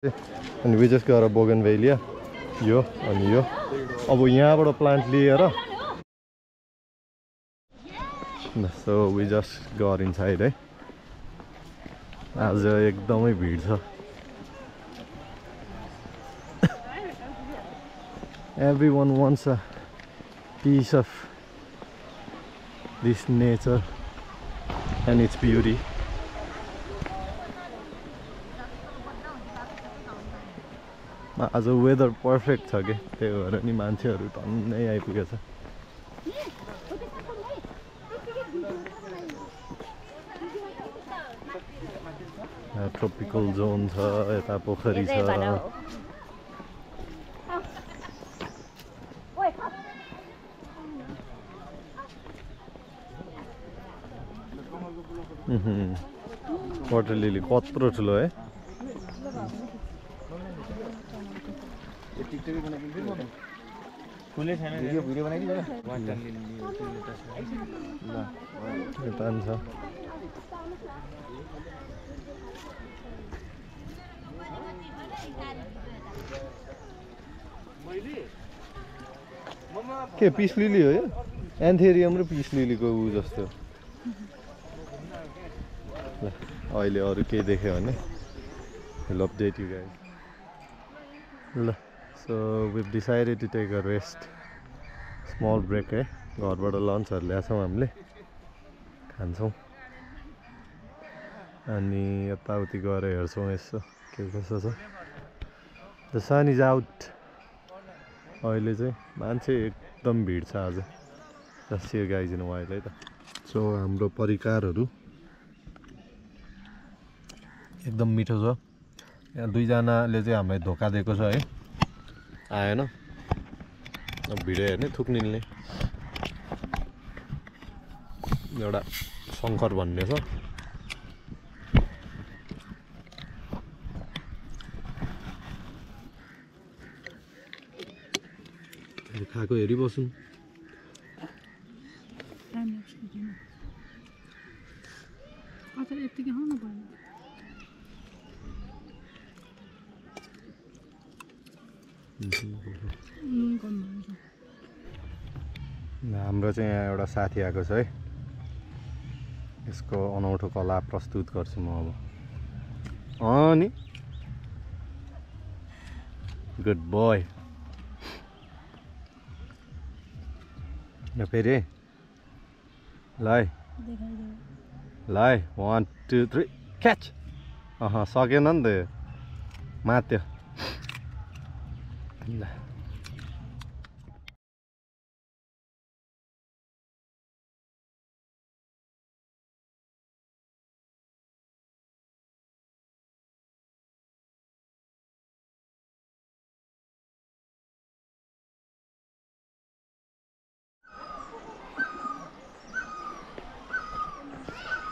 अनि we just got a bougainvillea यो अनि यो अब यहाँबाट प्लान्ट लिएर so we just got inside है आज एकदमै भिड छ everyone wants a piece of this nature and its beauty आज वेदर पर्फेक्ट छ के त्यही भएर नि मान्छेहरू टन्नै आइपुगेछ ट्रोपिकल जोन छ यता पोखरी छ वाटर लिली कत्रो ठुलो है फुलै छैन भिडियो बनाइदिनु वाटर लिली ल तान्छ के पिस लिली हो यो एन्थेरियम र पिस लिलीको उ जस्तो ल अहिले अरु के देख्यो भने I'll update you guys ल so we've decided to take a rest small break है घरबाट लन्चहरु ल्याछौं हामीले खान्छौं अनि यताउति गएर हेर्छौं यसो के कसो छ The sun is out अहिले चाहिँ मान्छे एकदम भिड छ आज रसिया गाइजिनु भयो है त सो हाम्रो परिकारहरु एकदम मिठो छ यहाँ दुई जनाले चाहिँ हामीलाई धोका दिएको छ है आएन अब भिडियो हेर्ने थुक्निल्ने एउटा शंकर भन्ने छ खाएको हेरि बसौं हाम्रो चाहिँ यहाँ एउटा साथी आएको छ है यसको अनौठो कला प्रस्तुत गर्छु म अब अनि गुड बोय फेरि लाइ लाइ 1 2 3 क्याच सकेन नि त मात्यो ल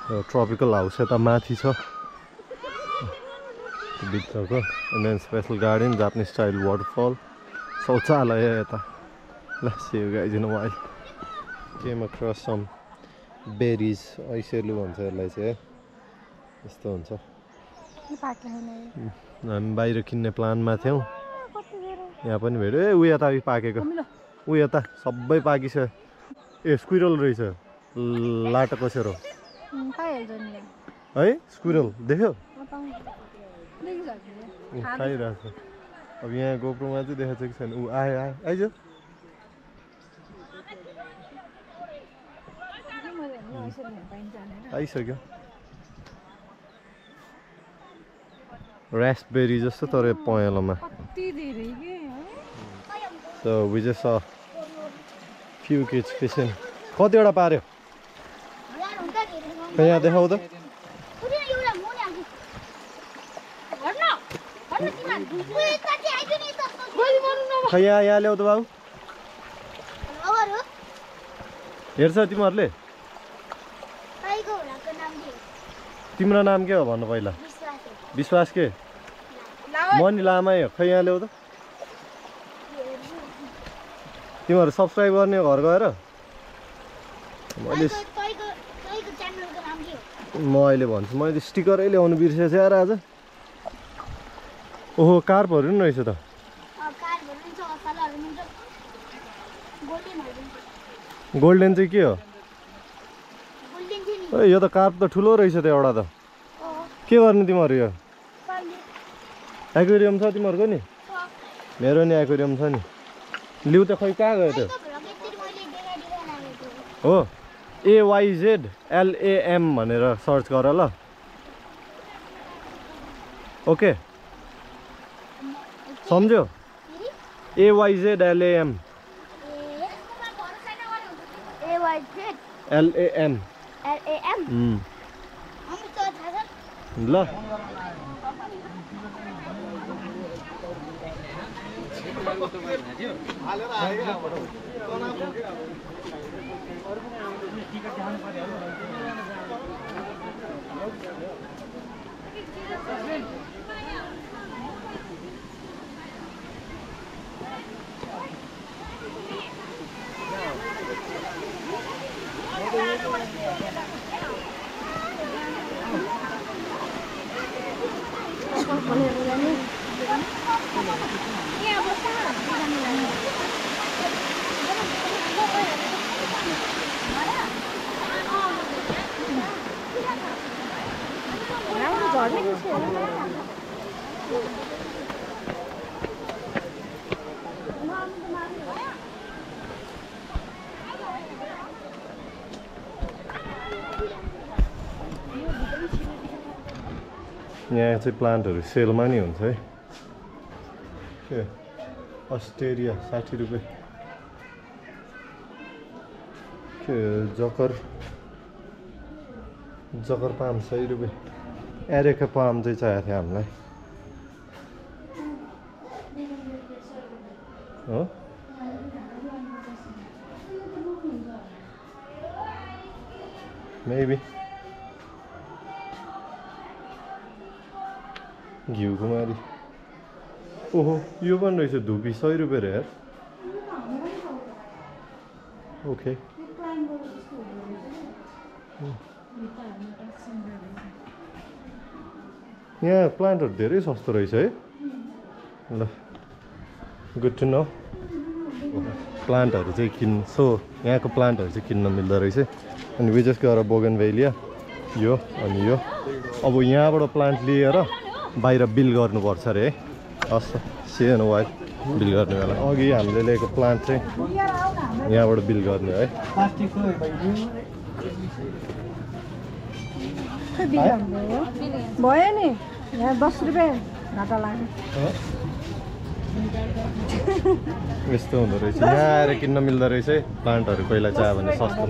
ट्रपिकल हाउस यता माथि छ भित्रको and then special garden Japanese style waterfall शौचालय यता ल see you guys in a while came across some berries ऐसेलु भन्छ यसलाई चाहिँ यस्तो हुन्छ हामी बाहिर किन्ने प्लानमा थियौं यहाँ पनि भेट्यो ए उ यता पाकेको उ यता सबै पाकिसक्यो ए स्क्विरल रहेछ लाटो कसेरो है स्क्विरल देख्यो खाइरहेछ अब यहाँ गोप्रोमा चाहिँ देखाएको छ कि छैन उ आयो आइज आइसक्यो रास्पबेरी जस्तो तर पहेँलोमा so we just saw few kids fishing कतिवटा पार्यो यहाँ देखाउ त खै यहाँ ल्याउ त बाबु हेर्छ तिमीहरूले तिम्रो नाम के हो भन्नु पहिला विश्वास के मनी लामै हो खै यहाँ ल्याउ त तिमीहरू सब्स्क्राइब गर्ने घर गएर म अहिले भन्छु मैले स्टिकरै ल्याउनु बिर्सेछु यार आज ओहो कार्पहरू नि रहेछ त गोल्डन चाहिँ के हो यो त कार्प त ठुलो रहेछ त एउटा त के गर्ने तिमीहरू यो एक्वेरियम छ तिमीहरूको नि मेरो नि एक्वेरियम छ नि लिउ त खै कहाँ गयो त्यो हो AYZLAM भनेर सर्च गर ल ओके सम्झ्यो AYZLAM LAM ल यहाँ चाहिँ प्लान्टहरू सेलमा नि हुन्छ है के अस्ट्रेलिया 60 रुपियाँ के जकर पाम 100 रुपियाँ एरेका पाम चाहिँ चाहिएको थियो हामीलाई हो मेबी घिउ कुमारी ओहो यो पनि रहेछ धुपी 100 रुपियाँ रे यार ओके यहाँ प्लान्टहरू धेरै सस्तो रहेछ है ल गुड टु नो प्लान्टहरू चाहिँ यहाँको प्लान्टहरू चाहिँ किन्न मिल्दो रहेछ अनि विशेष गरेर बोगनभेलिया यो अनि यो अब यहाँबाट प्लान्ट लिएर बाहिर बिल गर्नुपर्छ अरे है हस् सेन वाइट बिल गर्ने बेला अघि हामीले लिएको प्लान्ट चाहिँ यहाँबाट बिल गर्ने है भयो नि यहाँ 10 रुपियाँ घाटा लाग्यो यस्तो हुँदो रहेछ यहाँ आएर किन्न मिल्दो रहेछ है प्लान्टहरू पहिला चाहियो भने सस्तो